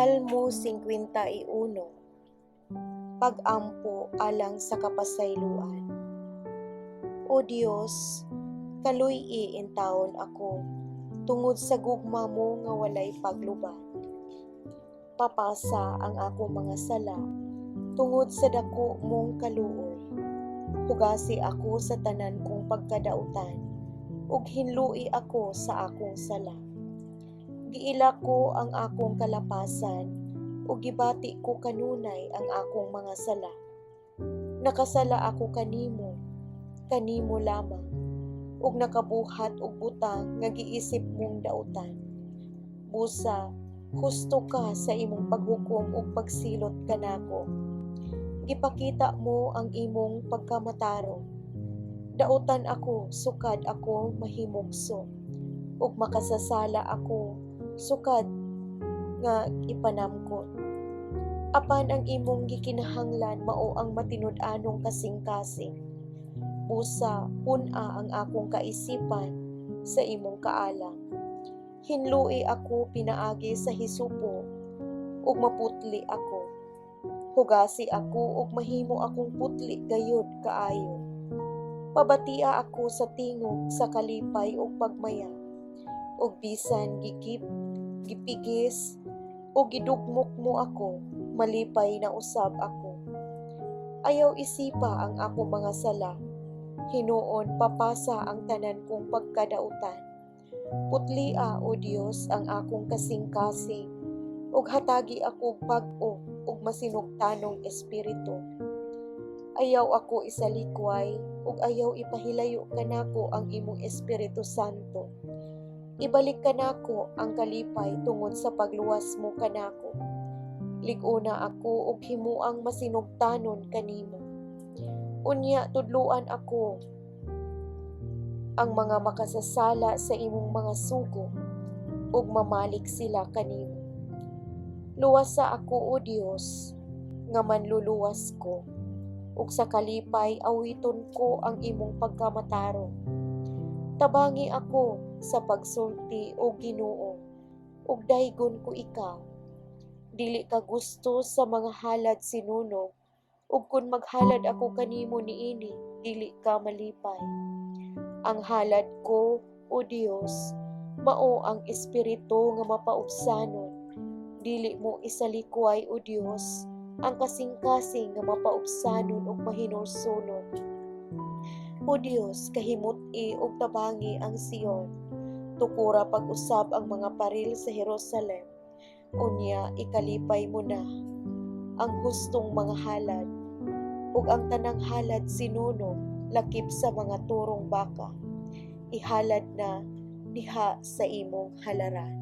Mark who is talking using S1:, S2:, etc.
S1: Salmo 51. Pag-ampo alang sa kapasayloan. O Dios, kaluy-i in taon ako, tungod sa gugma mo nga walay paglubat. Papasa ang akong mga sala, tungod sa dako mong kaluoy. Hugasi ako sa tanan kong pagkadautan, ug hinlui ako sa akong sala. Giila ko ang akong kalapasan, ug gibati ko kanunay ang akong mga sala. Nakasala ako kanimo lamang, ug nakabuhat og butang nga giisip mong dautan. Busa, husto ka sa imong paghukom ug pagsilot kanako. Gipakita mo ang imong pagkamatarong. Dautan ako, sukad ako mahimugso, ug makasasala ako, sukad nga ipanamkot. Apan ang imong gikinahanglan mao ang matinud-anong kasing-kasing. Busa, pun-a ang akong kaisipan sa imong kaalam. Hinlui ako pinaagi sa hisupo, ug maputli ako. Hugasi ako ug mahimo akong putli gayud kaayo. Pabatia ako sa tingog sa kalipay ug pagmaya, ug bisan gipigis o gidugmok mo ako, malipay na usab ako. Ayaw isipa ang akong mga sala, hinuon papasa ang tanan kong pagkadautan. Putlia, O Dios, ang akong kasing-kasing, ug hatagi ako bag-o ug masinugtanong espiritu. Ayaw ako isalikway, ug ayaw ipahilayo kanako ang imong Espiritu Santo. Ibalik kanako ang kalipay tungod sa pagluwas mo kanako. Lig-una ako ug himuang masinugtanon kanimo. Unya tudluan ako ang mga makasasala sa imong mga sugo, ug mamalik sila kanimo. Luwasa ako, O Dios, nga manluluwas ko, ug sa kalipay awiton ko ang imong pagkamatarong. Tabangi ako sa pagsulti o Ginoo, ug daygon ko ikaw. Dili ka gusto sa mga halad sinunog, ug kun maghalad ako kanimo niini, dili ka malipay. Ang halad ko, O Dios, mao ang espiritu nga mapaubsanon. Dili mo isalikway, O Dios, ang kasing-kasing nga mapaubsanon ug mahinulsonon. O Dios, kahimut-i ug tabangi ang Sion. Tukura pag-usab ang mga paril sa Jerusalem. Unya ikalipay mo na ang hustong mga halad, ug ang tanang halad sinunog lakip sa mga turong baka. Ihalad na diha sa imong halaran.